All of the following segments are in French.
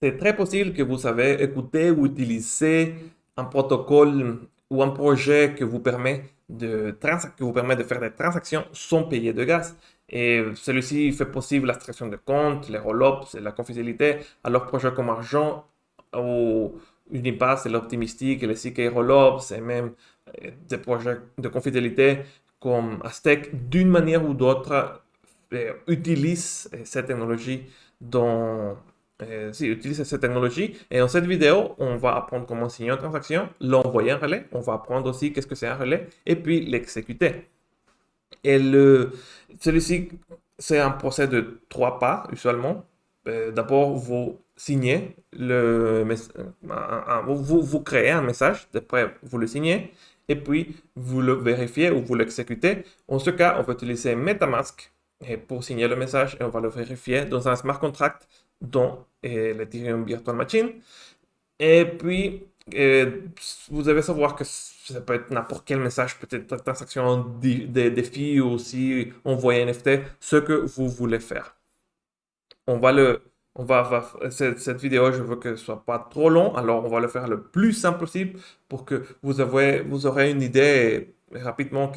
C'est très possible que vous avez écouté ou utilisé un protocole ou un projet que vous permet de faire des transactions sans payer de gaz. Et celui-ci fait possible l'extraction de comptes, les roll-ups, la confidentialité. Alors, projets comme Argent ou Unipass, et l'Optimistic, et les CK Rollups, et même des projets de confidentialité comme Aztec, d'une manière ou d'autre, utilisent cette technologie dans si, utilise cette technologie. Et dans cette vidéo, on va apprendre comment signer une transaction, l'envoyer en relais. On va apprendre aussi qu'est-ce que c'est un relais et puis l'exécuter. Et celui-ci, c'est un procès de trois pas, usuellement. D'abord, vous signez vous créez un message, après vous le signez, et puis vous le vérifiez ou vous l'exécutez. En ce cas, on va utiliser MetaMask pour signer le message et on va le vérifier dans un smart contract dans l'Ethereum Virtual Machine. Et puis, vous devez savoir que ça peut être n'importe quel message, peut-être transaction, des défis ou aussi envoyer NFT, ce que vous voulez faire. On va le, cette vidéo, je veux que ce soit pas trop long, alors on va le faire le plus simple possible pour que vous aurez une idée rapidement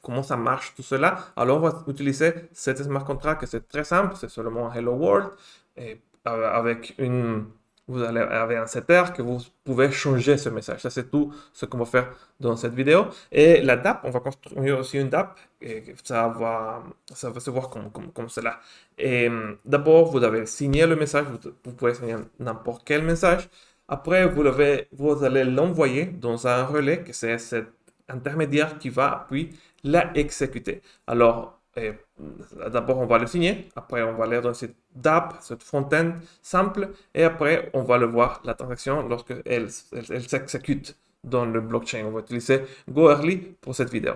comment ça marche tout cela. Alors on va utiliser cet smart contract, que c'est très simple, c'est seulement un Hello World, et avec vous allez avec un setter que vous pouvez changer ce message. Ça, c'est tout ce qu'on va faire dans cette vidéo. Et la DApp, on va construire aussi une DApp, et ça va se voir comme cela. Et d'abord, vous avez signé le message, vous pouvez signer n'importe quel message. Après, vous allez l'envoyer dans un relais, que c'est cet intermédiaire qui va puis la exécuter. Alors, d'abord, on va le signer, après, on va aller dans cette DApp, cette front-end simple, et après, on va le voir, la transaction, lorsque elle s'exécute dans le blockchain. On va utiliser GoEarly pour cette vidéo.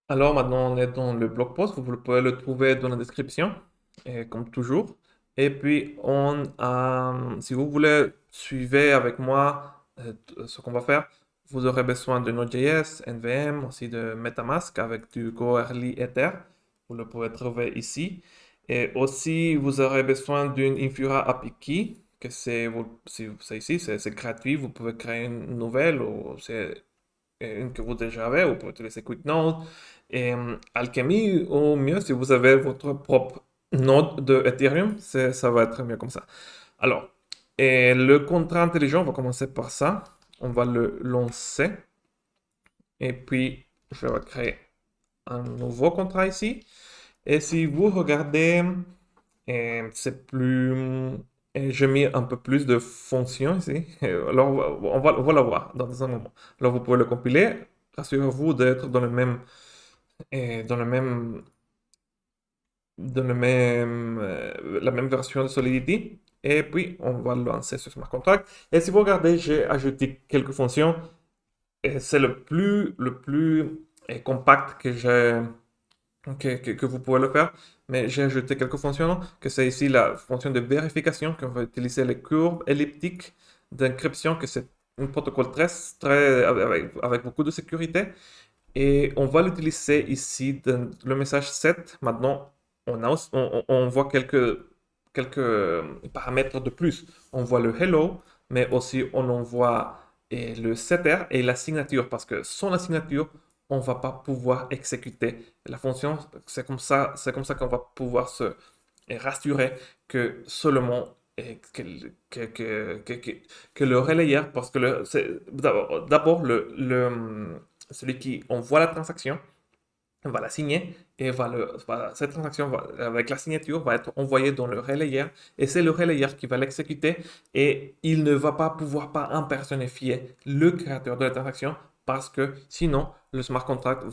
Alors maintenant, on est dans le blog post. Vous pouvez le trouver dans la description, comme toujours. Et puis, si vous voulez suivre avec moi ce qu'on va faire, vous aurez besoin de Node.js, NVM, aussi de MetaMask avec du Goerli Ether. Vous le pouvez trouver ici. Et aussi, vous aurez besoin d'une Infura API Key, que c'est ici, c'est gratuit. Vous pouvez créer une nouvelle ou c'est une que vous déjà avez, vous pouvez utiliser QuickNode. Et Alchemy, au mieux, si vous avez votre propre node de Ethereum, ça va être mieux comme ça. Alors, et le contrat intelligent, on va commencer par ça. On va le lancer. Et puis, je vais créer un nouveau contrat ici. Et si vous regardez, c'est plus... J'ai mis un peu plus de fonctions ici. Alors, on va le voir dans un moment. Alors, vous pouvez le compiler. Assurez-vous d'être dans le même, la même version de Solidity. Et puis, on va le lancer sur Smart Contract. Et si vous regardez, j'ai ajouté quelques fonctions. Et c'est le plus compact que vous pouvez le faire. Mais j'ai ajouté quelques fonctions, que c'est ici la fonction de vérification, qu'on va utiliser les courbes elliptiques d'encryption, que c'est un protocole avec beaucoup de sécurité. Et on va l'utiliser ici dans le message set. Maintenant, on voit quelques paramètres de plus. On voit le hello, mais aussi on envoie le setter et la signature, parce que sans la signature, on ne va pas pouvoir exécuter la fonction. C'est comme ça qu'on va pouvoir se rassurer que seulement que le relayeur, parce que d'abord celui qui envoie la transaction va la signer et cette transaction avec la signature va être envoyée dans le relayeur et c'est le relayeur qui va l'exécuter et il ne va pas pouvoir pas impersonnifier le créateur de la transaction parce que sinon le smart contract ne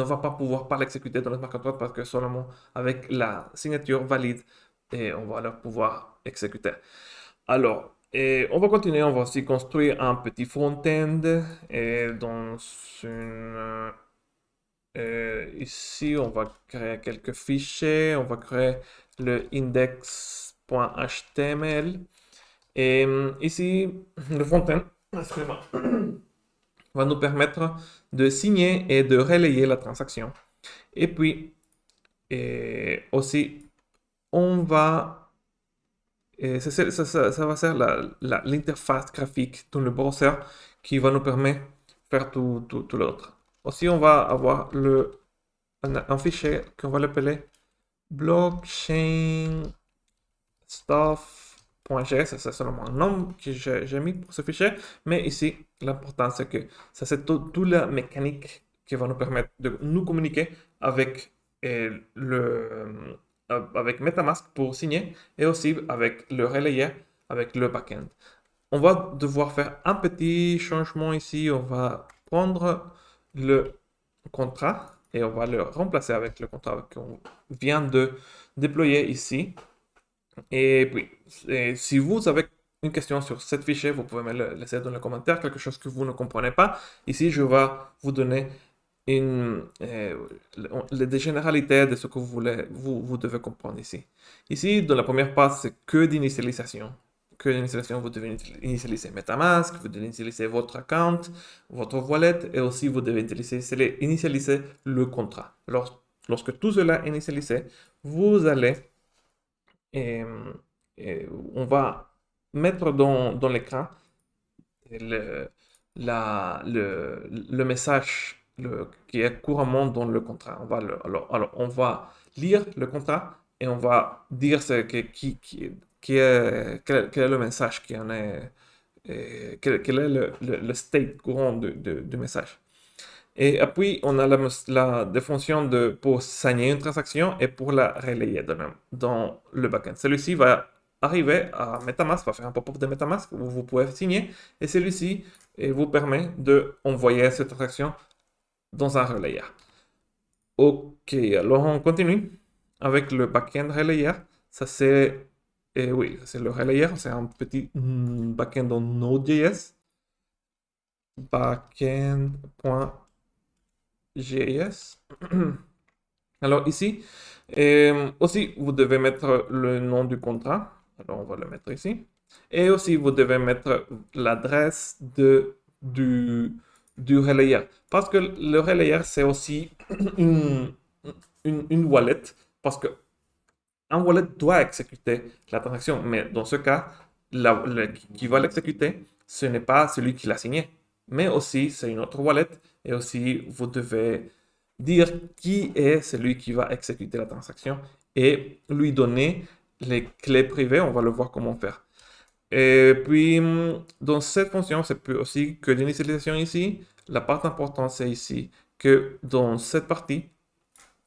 va pas pouvoir pas l'exécuter dans le smart contract parce que seulement avec la signature valide et on va le pouvoir exécuter. Alors, on va continuer, on va aussi construire un petit front-end dans ici, on va créer quelques fichiers, on va créer le index.html et ici, le front-end, excusez-moi, va nous permettre de signer et de relayer la transaction. Et puis, aussi, on va Et ça va ser l'interface graphique dans le browser qui va nous permettre de faire tout l'autre. Aussi, on va avoir un fichier qu'on va l'appeler blockchain stuff.js. C'est seulement un nom que j'ai mis pour ce fichier. Mais ici, l'important, c'est que ça, c'est toute la mécanique qui va nous permettre de nous communiquer avec avec MetaMask pour signer et aussi avec le relayer, avec le backend. On va devoir faire un petit changement ici. On va prendre le contrat et on va le remplacer avec le contrat qu'on vient de déployer ici. Et puis, si vous avez une question sur ce fichier, vous pouvez me le laisser dans les commentaires, quelque chose que vous ne comprenez pas. Ici, je vais vous donner des généralités de ce que vous devez comprendre ici. Ici, dans la première part, c'est que d'initialisation. Que d'initialisation, vous devez initialiser MetaMask, vous devez initialiser votre account, votre wallet, et aussi vous devez initialiser le contrat. Lorsque tout cela est initialisé, vous allez et, on va mettre dans l'écran le, le message qui est couramment dans le contrat. Alors, on va lire le contrat et on va dire quel est le message qui en est, quel est le state courant du message. Et puis, on a la définition pour signer une transaction et pour la relayer dans le backend. Celui-ci va arriver à MetaMask, va faire un pop-up de MetaMask où vous pouvez signer et celui-ci vous permet d'envoyer cette transaction dans un relayer. Ok, alors on continue avec le backend relayer. Ça c'est, oui, c'est le relayer, c'est un petit backend en Node.js. Backend.js. Alors ici, aussi vous devez mettre le nom du contrat. Alors on va le mettre ici. Et aussi vous devez mettre l'adresse du relayer. Parce que le relayer c'est aussi une wallet. Parce que un wallet doit exécuter la transaction. Mais dans ce cas, qui va l'exécuter, ce n'est pas celui qui l'a signé. Mais aussi c'est une autre wallet. Et aussi vous devez dire qui est celui qui va exécuter la transaction et lui donner les clés privées. On va le voir comment faire. Et puis, dans cette fonction, c'est aussi que l'initialisation ici. La part importante, c'est ici que dans cette partie,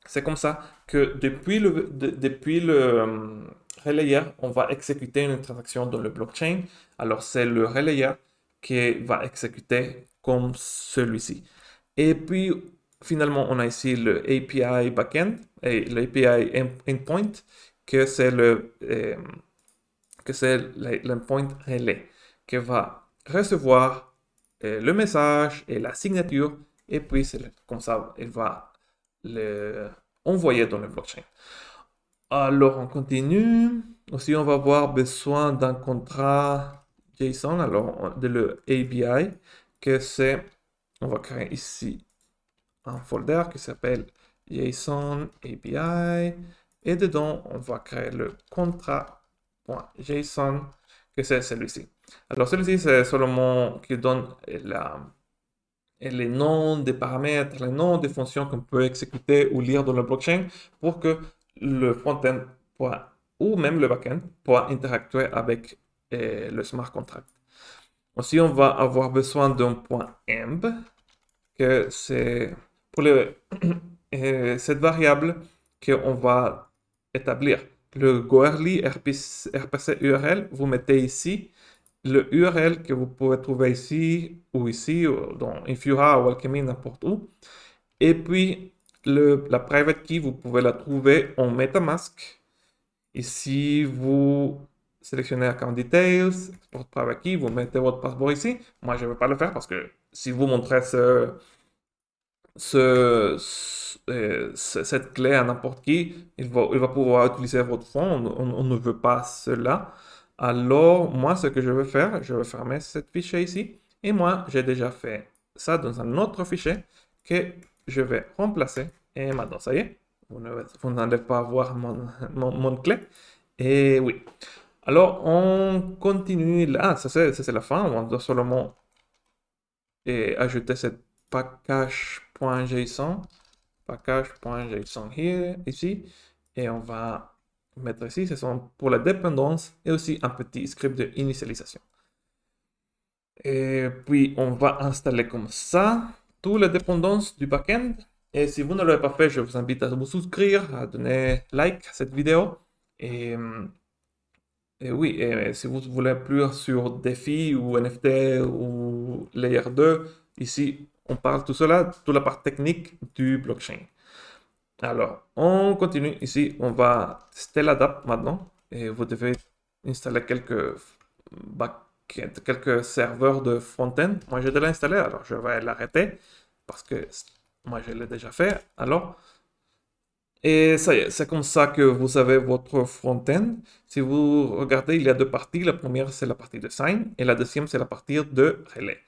c'est comme ça que depuis le relayer, on va exécuter une transaction dans le blockchain. Alors, c'est le relayer qui va exécuter comme celui-ci. Et puis, finalement, on a ici le API backend et l'API endpoint, que c'est l'endpoint relais, qui va recevoir le message et la signature, et puis comme ça, il va l'envoyer dans le blockchain. Alors, on continue. Aussi, on va avoir besoin d'un contrat JSON, alors de le API, que c'est, on va créer ici un folder qui s'appelle JSON API, et dedans, on va créer le contrat.json, que c'est celui-ci. Alors, celui-ci, c'est seulement qui donne les noms des paramètres, les noms des fonctions qu'on peut exécuter ou lire dans le blockchain pour que le front-end ou même le back-end puisse interagir avec le smart contract. Aussi, on va avoir besoin d'un point .emb, que c'est pour cette variable qu'on va établir. Le Goerli RPC URL, vous mettez ici le URL que vous pouvez trouver ici ou ici, dans Infura ou Alchemy, n'importe où. Et puis, la private key, vous pouvez la trouver en MetaMask. Ici, vous sélectionnez Account Details, Export Private Key, vous mettez votre passeport ici. Moi, je ne vais pas le faire parce que si vous montrez cette clé à n'importe qui, il va pouvoir utiliser votre fonds. On ne veut pas cela. Alors, moi, ce que je vais faire, je vais fermer cette fichier ici. Et moi, j'ai déjà fait ça dans un autre fichier que je vais remplacer. Et maintenant, ça y est, vous n'allez pas voir mon clé. Et oui. Alors, on continue là. Ah, ça c'est la fin. On doit seulement ajouter cette package.json. Package.json ici. Et on va mettre ici. Ce sont pour la dépendance et aussi un petit script d'initialisation. Et puis, on va installer comme ça toutes les dépendances du backend. Et si vous ne l'avez pas fait, je vous invite à vous souscrire, à donner like à cette vidéo. Et, et oui, et si vous voulez plus sur défi ou NFT ou Layer 2, ici, on parle tout cela, toute la part technique du blockchain. Alors, on continue ici, on va tester la DApp maintenant. Et vous devez installer quelques serveurs de front-end. Moi, j'ai déjà installé, alors je vais l'arrêter parce que moi, je l'ai déjà fait. Alors, et ça y est, c'est comme ça que vous avez votre front-end. Si vous regardez, il y a deux parties. La première, c'est la partie de sign et la deuxième, c'est la partie de relais.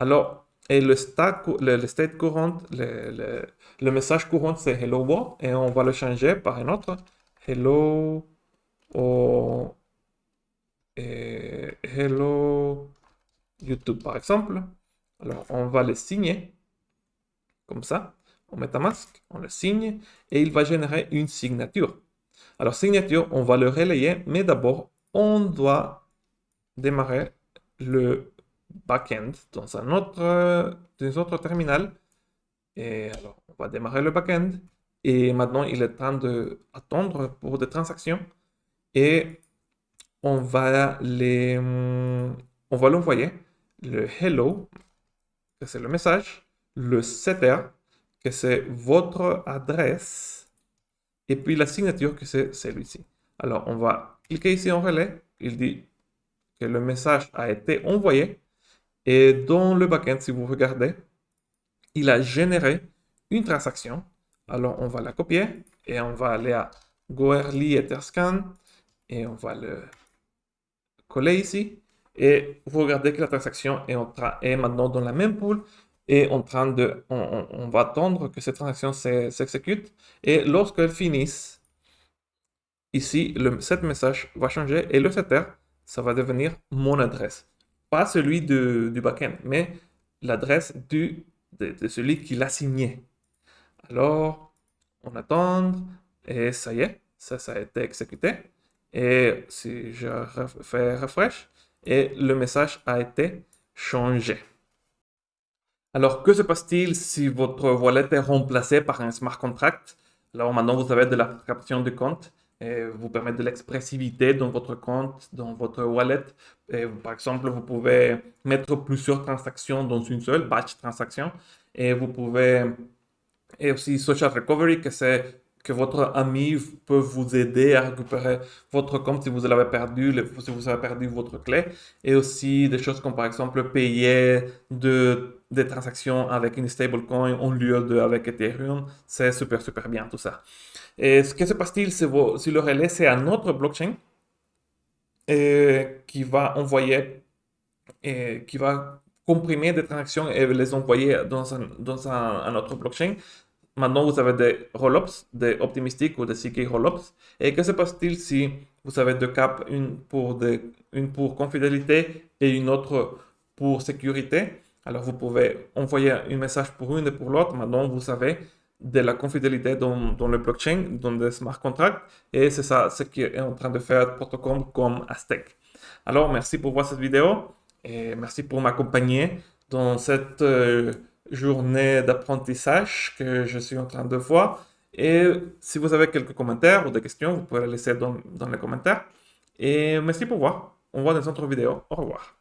Alors, et le state courant, le message courant, c'est hello world et on va le changer par un autre. Hello, hello YouTube, par exemple. Alors, on va le signer comme ça. On met un masque, on le signe et il va générer une signature. Alors, signature, on va le relayer, mais d'abord, on doit démarrer le backend dans un autre terminal. Et alors, on va démarrer le backend. Et maintenant, il est temps d'attendre pour des transactions. Et on va l'envoyer. Le hello, que c'est le message. Le setter, que c'est votre adresse. Et puis la signature, que c'est celui-ci. Alors, on va cliquer ici en relais. Il dit que le message a été envoyé. Et dans le backend, si vous regardez, il a généré une transaction. Alors, on va la copier et on va aller à Goerli Etherscan et on va le coller ici. Et vous regardez que la transaction est maintenant dans la même pool et on va attendre que cette transaction s'exécute. Et lorsqu'elle finisse, ici, cet message va changer et le setter, ça va devenir mon adresse. Pas celui du backend, mais l'adresse de celui qui l'a signé. Alors, on attend et ça y est, ça a été exécuté. Et si je fais refresh, et le message a été changé. Alors, que se passe-t-il si votre wallet est remplacé par un smart contract? Alors, maintenant, vous avez de l'abstraction de compte et vous permet de l'expressivité dans votre compte, dans votre wallet. Et, par exemple, vous pouvez mettre plusieurs transactions dans une seule, batch transaction. Et vous pouvez, et aussi social recovery, que c'est que votre ami peut vous aider à récupérer votre compte si vous l'avez perdu, si vous avez perdu votre clé. Et aussi des choses comme par exemple payer des transactions avec une stablecoin en lieu avec Ethereum. C'est super, super bien tout ça. Et ce que se passe-t-il si le relais c'est un autre blockchain qui va envoyer et qui va comprimer des transactions et les envoyer dans un autre blockchain. Maintenant, vous avez des rollups, des optimistiques ou des CK rollups. Et que se passe-t-il si vous avez deux caps, une pour confidélité et une autre pour sécurité? Alors, vous pouvez envoyer un message pour une et pour l'autre. Maintenant, vous savez de la confidélité dans le blockchain, dans le smart contract. Et c'est ça ce qui est en train de faire Protocol comme Aztec. Alors, merci pour voir cette vidéo et merci pour m'accompagner dans cette journée d'apprentissage que je suis en train de voir. Et si vous avez quelques commentaires ou des questions, vous pouvez les laisser dans les commentaires. Et merci pour voir. On voit dans une autre vidéo. Au revoir.